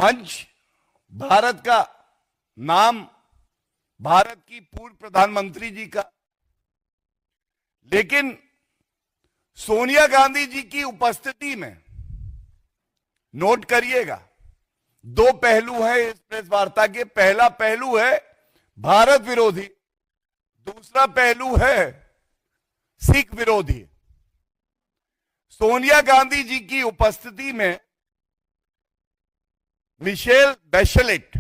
मंच भारत का नाम भारत की पूर्व प्रधानमंत्री जी का, लेकिन सोनिया गांधी जी की उपस्थिति में, नोट करिएगा, दो पहलू है इस प्रेस वार्ता के। पहला पहलू है भारत विरोधी, दूसरा पहलू है सिख विरोधी। सोनिया गांधी जी की उपस्थिति में मिशेल बैशेलेट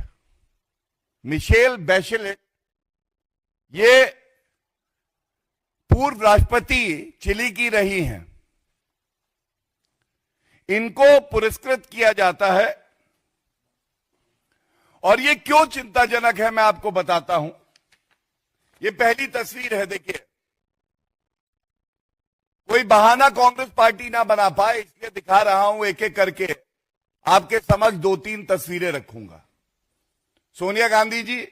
ये पूर्व राष्ट्रपति चिली की रही हैं, इनको पुरस्कृत किया जाता है। और ये क्यों चिंताजनक है मैं आपको बताता हूं। ये पहली तस्वीर है, देखिए, कोई बहाना कांग्रेस पार्टी ना बना पाए इसलिए दिखा रहा हूं, एक एक करके आपके समक्ष दो तीन तस्वीरें रखूंगा। सोनिया गांधी जी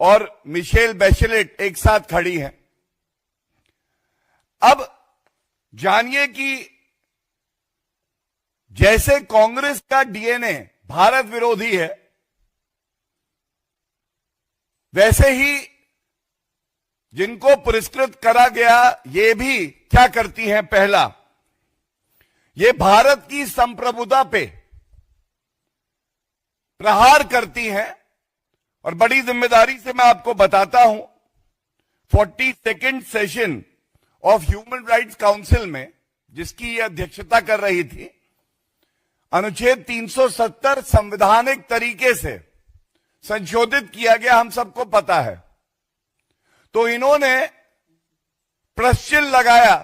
और मिशेल बैशेलेट एक साथ खड़ी हैं। अब जानिए कि जैसे कांग्रेस का डीएनए भारत विरोधी है, वैसे ही जिनको पुरस्कृत करा गया ये भी क्या करती हैं। पहला, ये भारत की संप्रभुता पे प्रहार करती हैं और बड़ी जिम्मेदारी से मैं आपको बताता हूं, 42nd session of human rights council में, जिसकी ये अध्यक्षता कर रही थी, अनुच्छेद 370 संवैधानिक तरीके से संशोधित किया गया, हम सबको पता है। तो इन्होंने प्रश्न लगाया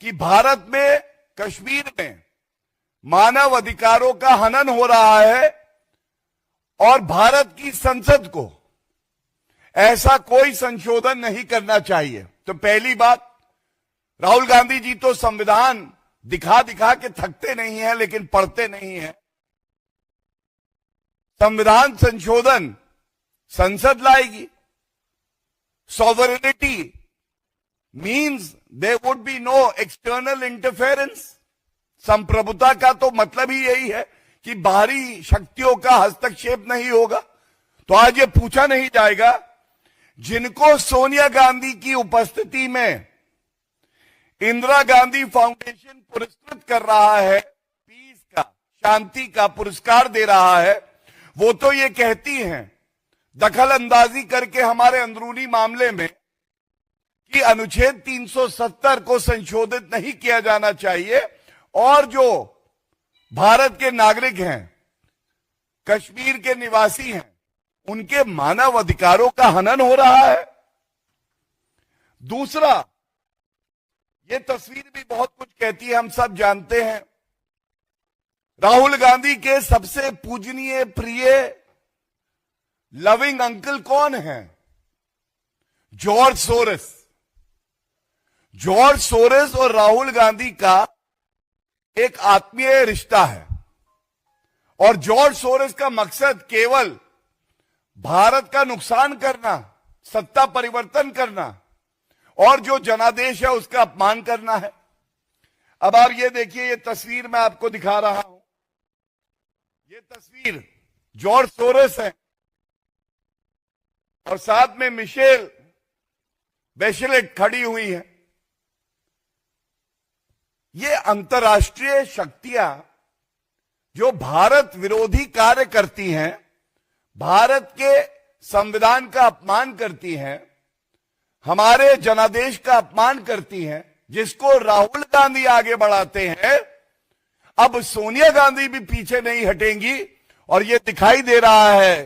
कि भारत में, कश्मीर में मानव अधिकारों का हनन हो रहा है और भारत की संसद को ऐसा कोई संशोधन नहीं करना चाहिए। तो पहली बात, राहुल गांधी जी तो संविधान दिखा दिखा के थकते नहीं है, लेकिन पढ़ते नहीं है। संविधान संशोधन संसद लाएगी। Sovereignty means there would be no external interference. संप्रभुता का तो मतलब ही यही है कि बाहरी शक्तियों का हस्तक्षेप नहीं होगा। तो आज ये पूछा नहीं जाएगा, जिनको सोनिया गांधी की उपस्थिति में इंदिरा गांधी फाउंडेशन पुरस्कृत कर रहा है, पीस का, शांति का पुरस्कार दे रहा है, वो तो ये कहती हैं दखल अंदाजी करके हमारे अंदरूनी मामले में कि अनुच्छेद 370 को संशोधित नहीं किया जाना चाहिए और जो भारत के नागरिक हैं, कश्मीर के निवासी हैं, उनके मानव अधिकारों का हनन हो रहा है। दूसरा, ये तस्वीर भी बहुत कुछ कहती है, हम सब जानते हैं। राहुल गांधी के सबसे पूजनीय, प्रिय, लविंग अंकल कौन है? George Soros. जॉर्ज सोरेस और राहुल गांधी का एक आत्मीय रिश्ता है और जॉर्ज सोरेस का मकसद केवल भारत का नुकसान करना, सत्ता परिवर्तन करना और जो जनादेश है उसका अपमान करना है। अब आप ये देखिए, ये तस्वीर मैं आपको दिखा रहा हूं। ये तस्वीर जॉर्ज सोरेस है और साथ में मिशेल बैशेलेट खड़ी हुई है। ये अंतर्राष्ट्रीय शक्तियां जो भारत विरोधी कार्य करती हैं, भारत के संविधान का अपमान करती हैं, हमारे जनादेश का अपमान करती हैं, जिसको राहुल गांधी आगे बढ़ाते हैं, अब सोनिया गांधी भी पीछे नहीं हटेंगी और ये दिखाई दे रहा है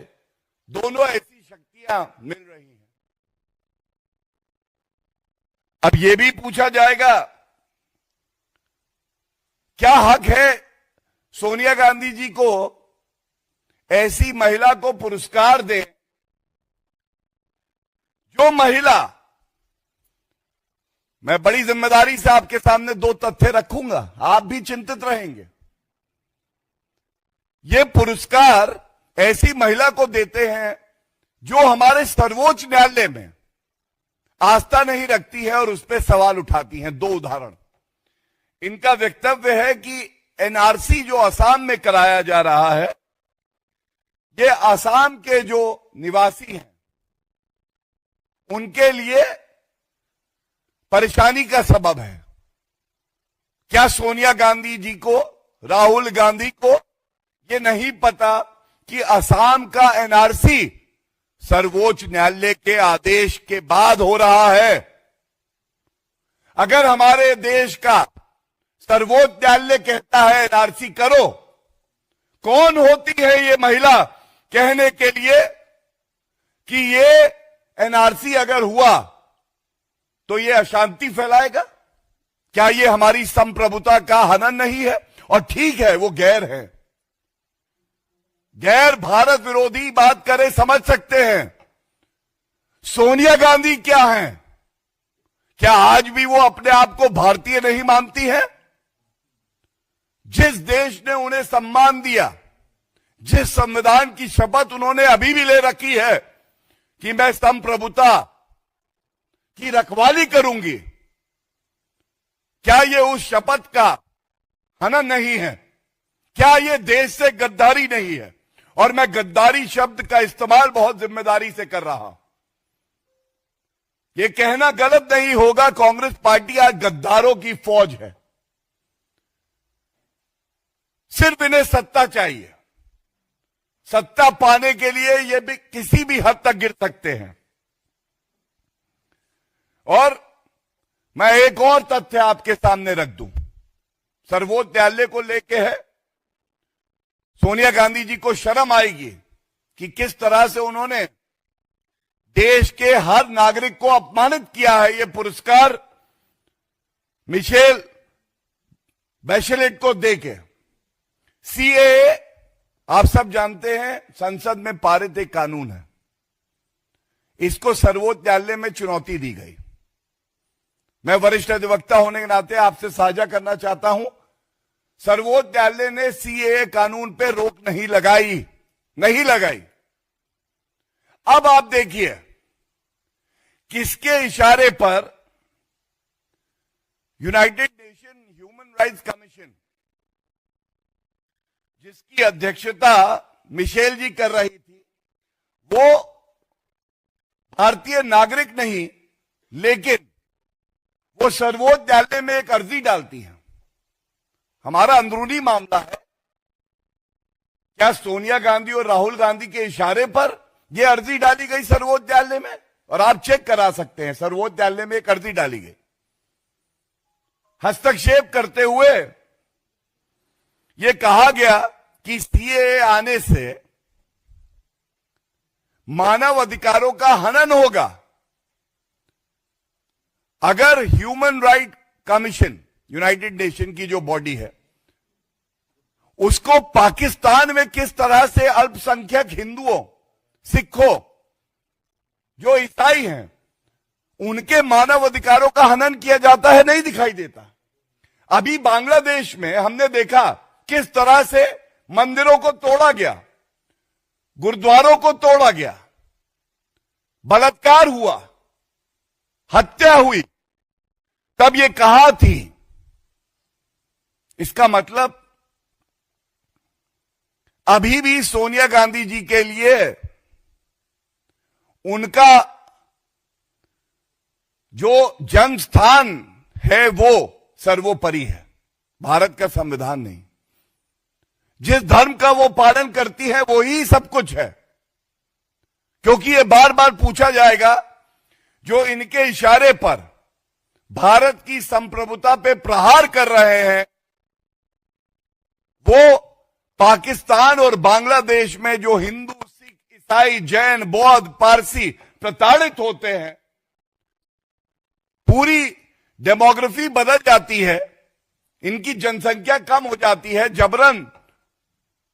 दोनों ऐसी शक्तियां मिल रही हैं। अब ये भी पूछा जाएगा, क्या हक है सोनिया गांधी जी को ऐसी महिला को पुरस्कार दें जो महिला, मैं बड़ी जिम्मेदारी से आपके सामने दो तथ्य रखूंगा, आप भी चिंतित रहेंगे। ये पुरस्कार ऐसी महिला को देते हैं जो हमारे सर्वोच्च न्यायालय में आस्था नहीं रखती है और उस पर सवाल उठाती हैं। दो उदाहरण, इनका वक्तव्य है कि एनआरसी जो असम में कराया जा रहा है, ये असम के जो निवासी हैं उनके लिए परेशानी का सबब है। क्या सोनिया गांधी जी को, राहुल गांधी को ये नहीं पता कि असम का एनआरसी सर्वोच्च न्यायालय के आदेश के बाद हो रहा है? अगर हमारे देश का सर्वोच्च न्यायालय कहता है एनआरसी करो, कौन होती है ये महिला कहने के लिए कि ये एनआरसी अगर हुआ तो ये अशांति फैलाएगा? क्या ये हमारी संप्रभुता का हनन नहीं है? और ठीक है, वो गैर है, गैर भारत विरोधी बात करे समझ सकते हैं। सोनिया गांधी क्या हैं? क्या आज भी वो अपने आप को भारतीय नहीं मानती हैं? जिस देश ने उन्हें सम्मान दिया, जिस संविधान की शपथ उन्होंने अभी भी ले रखी है कि मैं संप्रभुता की रखवाली करूंगी, क्या ये उस शपथ का हनन नहीं है? क्या ये देश से गद्दारी नहीं है? और मैं गद्दारी शब्द का इस्तेमाल बहुत जिम्मेदारी से कर रहा हूं। ये कहना गलत नहीं होगा, कांग्रेस पार्टी आज गद्दारों की फौज है। सिर्फ इन्हें सत्ता चाहिए, सत्ता पाने के लिए ये भी किसी भी हद तक गिर सकते हैं। और मैं एक और तथ्य आपके सामने रख दूं, सर्वोच्च न्यायालय को लेके है। सोनिया गांधी जी को शर्म आएगी कि किस तरह से उन्होंने देश के हर नागरिक को अपमानित किया है। ये पुरस्कार मिशेल बैचेलेट को देके, सीएए आप सब जानते हैं संसद में पारित एक कानून है, इसको सर्वोच्च न्यायालय में चुनौती दी गई। मैं वरिष्ठ अधिवक्ता होने के नाते आपसे साझा करना चाहता हूं, सर्वोच्च न्यायालय ने सीएए कानून पे रोक नहीं लगाई। अब आप देखिए किसके इशारे पर United nation human rights commission, जिसकी अध्यक्षता मिशेल जी कर रही थी, वो भारतीय नागरिक नहीं, लेकिन वो सर्वोच्च न्यायालय में एक अर्जी डालती है। हमारा अंदरूनी मामला है, क्या सोनिया गांधी और राहुल गांधी के इशारे पर यह अर्जी डाली गई सर्वोच्च न्यायालय में? और आप चेक करा सकते हैं, सर्वोच्च न्यायालय में एक अर्जी डाली गई। हस्तक्षेप करते हुए यह कहा गया कि सीएए आने से मानव अधिकारों का हनन होगा। अगर human right commission, United nation की जो बॉडी है, उसको पाकिस्तान में किस तरह से अल्पसंख्यक हिंदुओं, सिखों, जो ईसाई हैं, उनके मानव अधिकारों का हनन किया जाता है, नहीं दिखाई देता। अभी बांग्लादेश में हमने देखा किस तरह से मंदिरों को तोड़ा गया, गुरुद्वारों को तोड़ा गया, बलात्कार हुआ, हत्या हुई, तब ये कहा थी। इसका मतलब अभी भी सोनिया गांधी जी के लिए उनका जो जन्म स्थान है वो सर्वोपरि है, भारत का संविधान नहीं। जिस धर्म का वो पालन करती है वो ही सब कुछ है, क्योंकि ये बार बार पूछा जाएगा, जो इनके इशारे पर भारत की संप्रभुता पे प्रहार कर रहे हैं, वो पाकिस्तान और बांग्लादेश में जो हिंदू, सिख, ईसाई, जैन, बौद्ध, पारसी प्रताड़ित होते हैं, पूरी डेमोग्राफी बदल जाती है, इनकी जनसंख्या कम हो जाती है, जबरन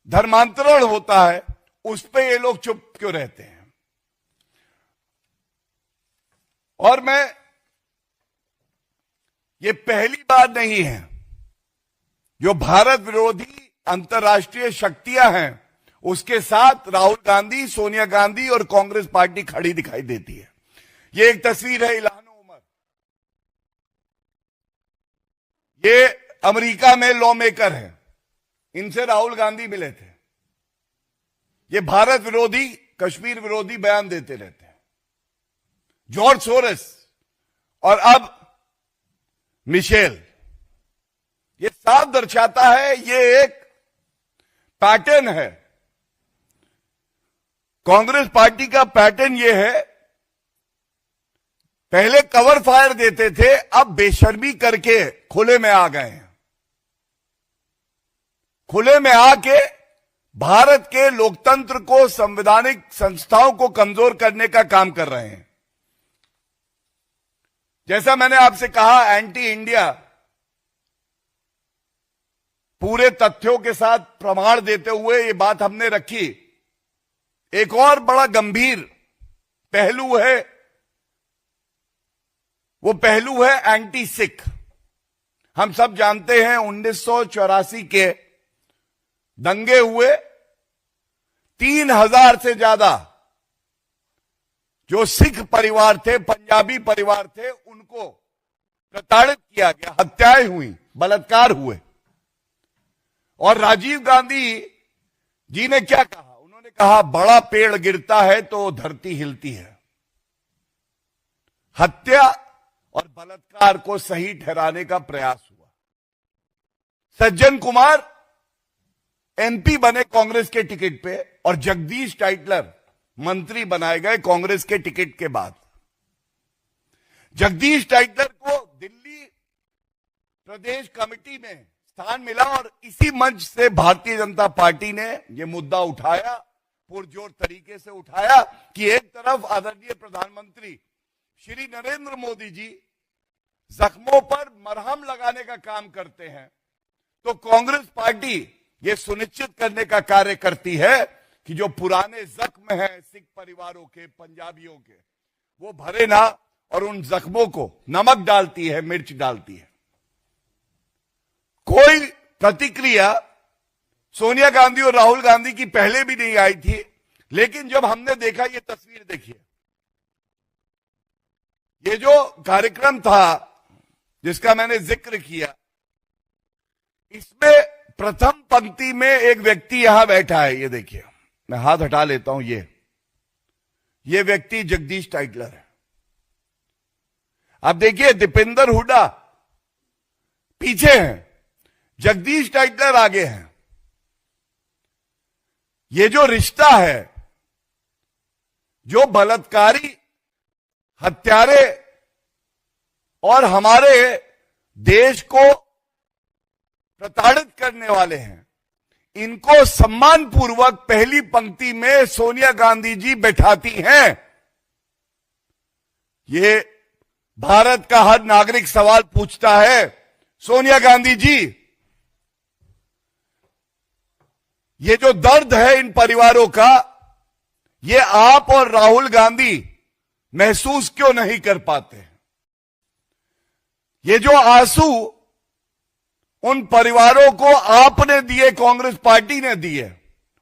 धर्मांतरण होता है, उस पे ये लोग चुप क्यों रहते हैं? और ये पहली बार नहीं है जो भारत विरोधी अंतर्राष्ट्रीय शक्तियां हैं उसके साथ राहुल गांधी, सोनिया गांधी और कांग्रेस पार्टी खड़ी दिखाई देती है। ये एक तस्वीर है इल्हान उमर, ये अमेरिका में लॉ मेकर है, इनसे राहुल गांधी मिले थे। ये भारत विरोधी, कश्मीर विरोधी बयान देते रहते हैं। जॉर्ज सोरेस और अब मिशेल, ये साफ दर्शाता है, ये एक पैटर्न है। कांग्रेस पार्टी का पैटर्न ये है, पहले कवर फायर देते थे, अब बेशर्मी करके खुले में आ गए हैं। खुले में आके भारत के लोकतंत्र को, संवैधानिक संस्थाओं को कमजोर करने का काम कर रहे हैं। जैसा मैंने आपसे कहा, एंटी इंडिया, पूरे तथ्यों के साथ प्रमाण देते हुए ये बात हमने रखी। एक और बड़ा गंभीर पहलू है, वो पहलू है एंटी सिख। हम सब जानते हैं 1984 के दंगे हुए, 3000 से ज्यादा जो सिख परिवार थे, पंजाबी परिवार थे, उनको प्रताड़ित किया गया, हत्याएं हुई, बलात्कार हुए। और राजीव गांधी जी ने क्या कहा? उन्होंने कहा, बड़ा पेड़ गिरता है तो धरती हिलती है। हत्या और बलात्कार को सही ठहराने का प्रयास हुआ। सज्जन कुमार एमपी बने कांग्रेस के टिकट पे, और जगदीश टाइटलर मंत्री बनाए गए कांग्रेस के टिकट के बाद। जगदीश टाइटलर को दिल्ली प्रदेश कमेटी में स्थान मिला, और इसी मंच से भारतीय जनता पार्टी ने यह मुद्दा उठाया, पुरजोर तरीके से उठाया कि एक तरफ आदरणीय प्रधानमंत्री श्री नरेंद्र मोदी जी जख्मों पर मरहम लगाने का काम करते हैं, तो कांग्रेस पार्टी ये सुनिश्चित करने का कार्य करती है कि जो पुराने जख्म हैं सिख परिवारों के, पंजाबियों के, वो भरे ना, और उन जख्मों को नमक डालती है, मिर्च डालती है। कोई प्रतिक्रिया सोनिया गांधी और राहुल गांधी की पहले भी नहीं आई थी, लेकिन जब हमने देखा, ये तस्वीर देखिए, ये जो कार्यक्रम था जिसका मैंने जिक्र किया, इसमें प्रथम पंक्ति में एक व्यक्ति यहां बैठा है। ये देखिए, मैं हाथ हटा लेता हूं, ये व्यक्ति जगदीश टाइटलर है। आप देखिए, दीपेंद्र हुड्डा पीछे हैं, जगदीश टाइटलर आगे हैं। ये जो रिश्ता है, जो बलात्कारी, हत्यारे और हमारे देश को प्रताड़ित करने वाले हैं, इनको सम्मानपूर्वक पहली पंक्ति में सोनिया गांधी जी बैठाती हैं। ये भारत का हर नागरिक सवाल पूछता है, सोनिया गांधी जी, ये जो दर्द है इन परिवारों का, ये आप और राहुल गांधी महसूस क्यों नहीं कर पाते? ये जो आंसू उन परिवारों को आपने दिए, कांग्रेस पार्टी ने दिए,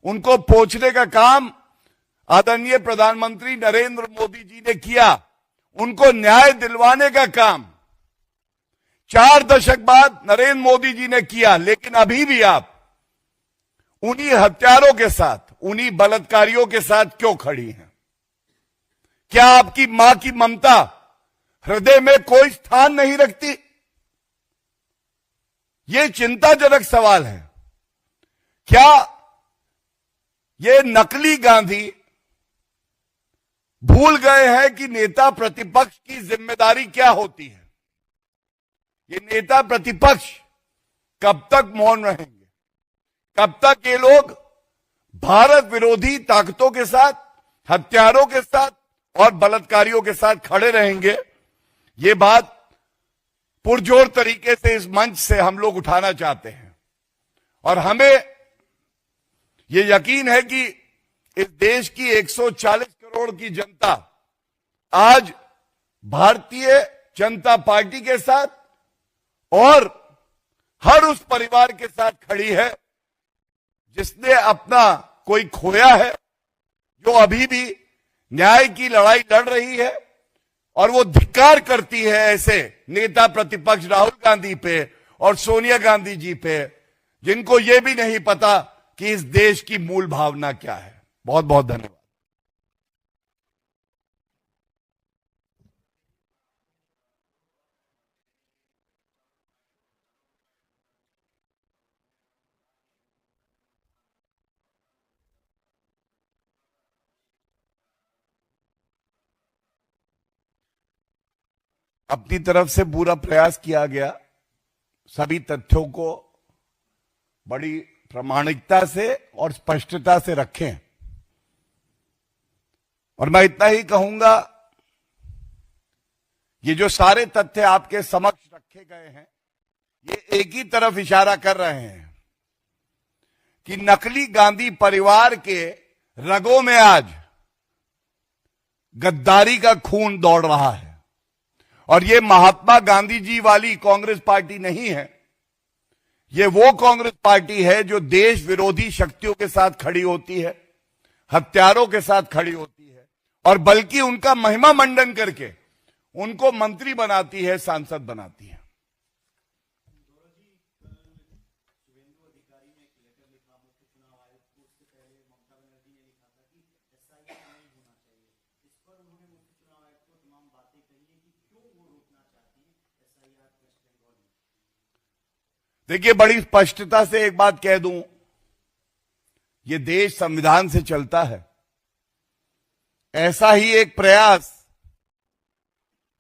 उनको पोंछने का काम आदरणीय प्रधानमंत्री नरेंद्र मोदी जी ने किया, उनको न्याय दिलवाने का काम 4 दशक बाद नरेंद्र मोदी जी ने किया। लेकिन अभी भी आप उन्हीं हत्यारों के साथ, उन्हीं बलात्कारियों के साथ क्यों खड़ी हैं? क्या आपकी मां की ममता हृदय में कोई स्थान नहीं रखती? ये चिंताजनक सवाल है। क्या ये नकली गांधी भूल गए हैं कि नेता प्रतिपक्ष की जिम्मेदारी क्या होती है? ये नेता प्रतिपक्ष कब तक मौन रहेंगे? कब तक ये लोग भारत विरोधी ताकतों के साथ, हत्यारों के साथ और बलात्कारियों के साथ खड़े रहेंगे? ये बात पुरजोर तरीके से इस मंच से हम लोग उठाना चाहते हैं, और हमें ये यकीन है कि इस देश की 140 करोड़ की जनता आज भारतीय जनता पार्टी के साथ और हर उस परिवार के साथ खड़ी है जिसने अपना कोई खोया है, जो अभी भी न्याय की लड़ाई लड़ रही है, और वो धिक्कार करती है ऐसे नेता प्रतिपक्ष राहुल गांधी पे और सोनिया गांधी जी पे, जिनको यह भी नहीं पता कि इस देश की मूल भावना क्या है। बहुत बहुत धन्यवाद। अपनी तरफ से पूरा प्रयास किया गया, सभी तथ्यों को बड़ी प्रामाणिकता से और स्पष्टता से रखें। और मैं इतना ही कहूंगा, ये जो सारे तथ्य आपके समक्ष रखे गए हैं, ये एक ही तरफ इशारा कर रहे हैं कि नकली गांधी परिवार के रगों में आज गद्दारी का खून दौड़ रहा है। और ये महात्मा गांधी जी वाली कांग्रेस पार्टी नहीं है, ये वो कांग्रेस पार्टी है जो देश विरोधी शक्तियों के साथ खड़ी होती है, हत्यारों के साथ खड़ी होती है, और बल्कि उनका महिमा मंडन करके उनको मंत्री बनाती है, सांसद बनाती है। देखिए, बड़ी स्पष्टता से एक बात कह दूं, ये देश संविधान से चलता है। ऐसा ही एक प्रयास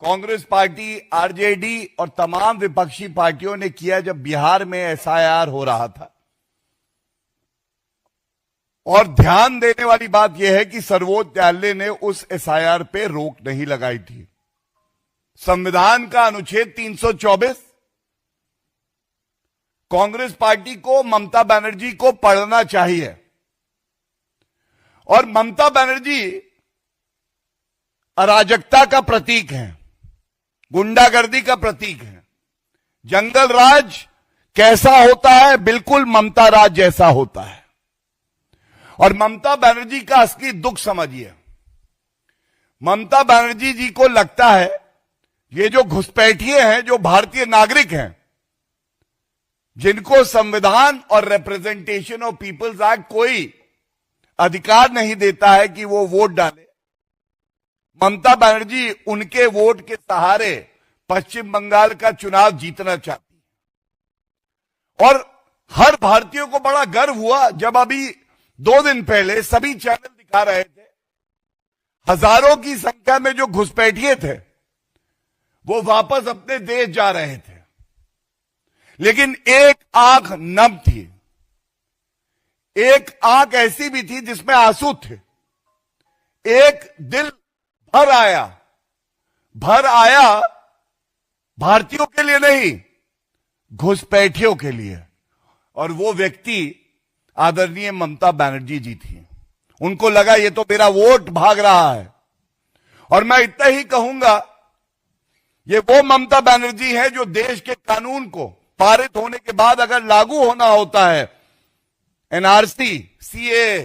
कांग्रेस पार्टी, आरजेडी और तमाम विपक्षी पार्टियों ने किया जब बिहार में एसआईआर हो रहा था। और ध्यान देने वाली बात यह है कि सर्वोच्च न्यायालय ने उस एसआईआर पे रोक नहीं लगाई थी। संविधान का अनुच्छेद 324 कांग्रेस पार्टी को, ममता बनर्जी को पढ़ना चाहिए। और ममता बनर्जी अराजकता का प्रतीक है, गुंडागर्दी का प्रतीक है। जंगल राज कैसा होता है? बिल्कुल ममता राज जैसा होता है। और ममता बनर्जी का असली दुख समझिए। ममता बनर्जी जी को लगता है ये जो घुसपैठिए हैं, जो भारतीय नागरिक हैं, जिनको संविधान और रिप्रेजेंटेशन ऑफ पीपल्स एक्ट कोई अधिकार नहीं देता है कि वो वोट डाले, ममता बनर्जी उनके वोट के सहारे पश्चिम बंगाल का चुनाव जीतना चाहती है। और हर भारतीय को बड़ा गर्व हुआ जब अभी 2 दिन पहले सभी चैनल दिखा रहे थे, हजारों की संख्या में जो घुसपैठिए थे वो वापस अपने देश जा रहे थे। लेकिन एक आंख नम थी, एक आंख ऐसी भी थी जिसमें आंसू थे, एक दिल भर आया भारतीयों के लिए नहीं, घुसपैठियों के लिए। और वो व्यक्ति आदरणीय ममता बनर्जी जी थी। उनको लगा ये तो मेरा वोट भाग रहा है। और मैं इतना ही कहूंगा, ये वो ममता बनर्जी है जो देश के कानून को पारित होने के बाद अगर लागू होना होता है एनआरसी, सीए,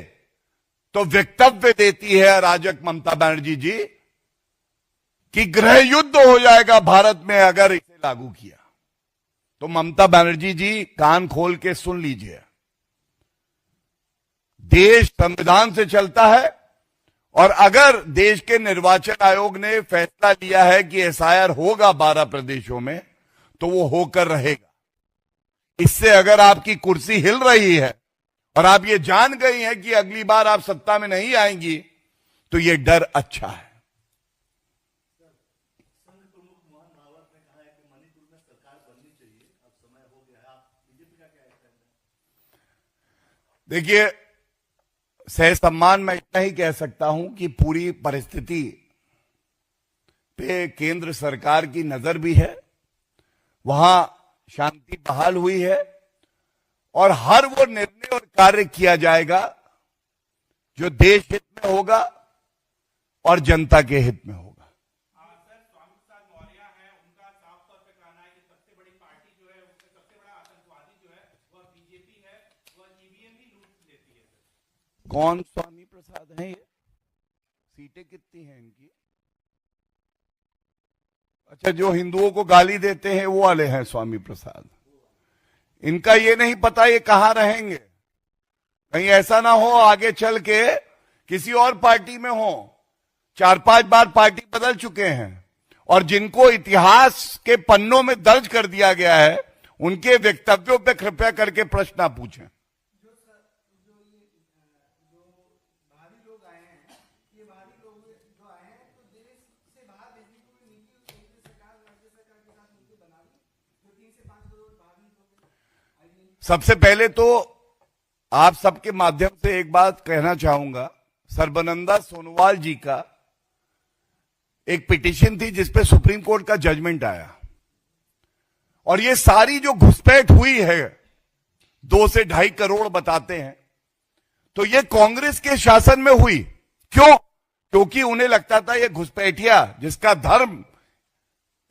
तो वक्तव्य देती है अराजक ममता बनर्जी जी कि गृह युद्ध हो जाएगा भारत में अगर इसे लागू किया। तो ममता बनर्जी जी कान खोल के सुन लीजिए, देश संविधान से चलता है। और अगर देश के निर्वाचन आयोग ने फैसला लिया है कि एसआईआर होगा 12 प्रदेशों में, तो वो होकर रहेगा। इससे अगर आपकी कुर्सी हिल रही है और आप ये जान गई हैं कि अगली बार आप सत्ता में नहीं आएंगी, तो ये डर अच्छा है। देखिए, सहसम्मान मैं इतना ही कह सकता हूं कि पूरी परिस्थिति पे केंद्र सरकार की नजर भी है, वहां शांति बहाल हुई है, और हर वो निर्णय और कार्य किया जाएगा जो देश हित में होगा और जनता के हित में होगा। सर, स्वामी प्रसाद मौर्य है, उनका साफ तौर पे कहना है कि सबसे बड़ी पार्टी जो है, उसका सबसे बड़ा आतंकवादी जो है वह बीजेपी है, वह ईवीएम ही लूट लेती है। कौन स्वामी प्रसाद है ये? सीटें कितनी हैं इनकी? अच्छा, जो हिंदुओं को गाली देते हैं वो वाले हैं स्वामी प्रसाद। इनका ये नहीं पता ये कहां रहेंगे, कहीं ऐसा ना हो आगे चल के किसी और पार्टी में हो। 4-5 बार पार्टी बदल चुके हैं और जिनको इतिहास के पन्नों में दर्ज कर दिया गया है उनके वक्तव्यों पे कृपया करके प्रश्न ना पूछें। सबसे पहले तो आप सबके माध्यम से एक बात कहना चाहूंगा, सर्बानंद सोनोवाल जी का एक पिटीशन थी जिसपे सुप्रीम कोर्ट का जजमेंट आया और ये सारी जो घुसपैठ हुई है 2 से 2.5 करोड़ बताते हैं, तो ये कांग्रेस के शासन में हुई। क्यों? क्योंकि उन्हें लगता था ये घुसपैठिया जिसका धर्म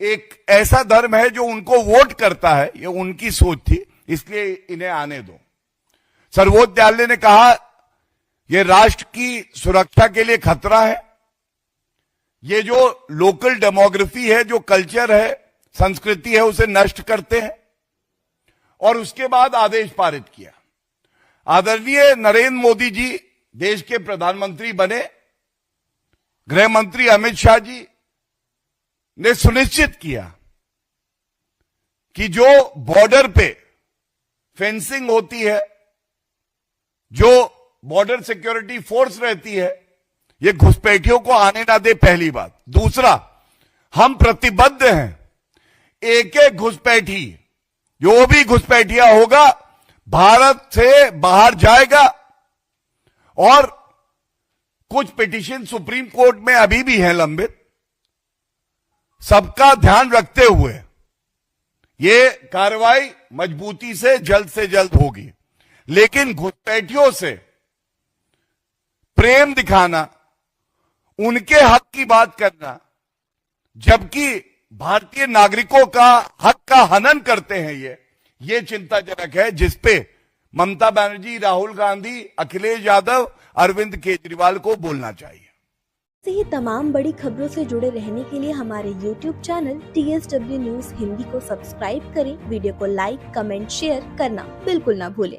एक ऐसा धर्म है जो उनको वोट करता है, ये उनकी सोच थी, इसलिए इन्हें आने दो। सर्वोच्च न्यायालय ने कहा यह राष्ट्र की सुरक्षा के लिए खतरा है, ये जो लोकल डेमोग्राफी है, जो कल्चर है, संस्कृति है, उसे नष्ट करते हैं, और उसके बाद आदेश पारित किया। आदरणीय नरेंद्र मोदी जी देश के प्रधानमंत्री बने, गृह मंत्री अमित शाह जी ने सुनिश्चित किया कि जो बॉर्डर पे फेंसिंग होती है, जो बॉर्डर सिक्योरिटी फोर्स रहती है, ये घुसपैठियों को आने ना दे, पहली बात। दूसरा, हम प्रतिबद्ध हैं, एक एक घुसपैठी, जो भी घुसपैठिया होगा भारत से बाहर जाएगा। और कुछ पिटीशन सुप्रीम कोर्ट में अभी भी हैं लंबित, सबका ध्यान रखते हुए ये कार्रवाई मजबूती से जल्द होगी। लेकिन घुसपैठियों से प्रेम दिखाना, उनके हक की बात करना, जबकि भारतीय नागरिकों का हक का हनन करते हैं, ये चिंताजनक है, जिसपे ममता बनर्जी, राहुल गांधी, अखिलेश यादव, अरविंद केजरीवाल को बोलना चाहिए। ऐसे ही तमाम बड़ी खबरों से जुड़े रहने के लिए हमारे YouTube channel TSW news Hindi को सब्सक्राइब करें। वीडियो को लाइक, कमेंट, शेयर करना बिल्कुल ना भूलें।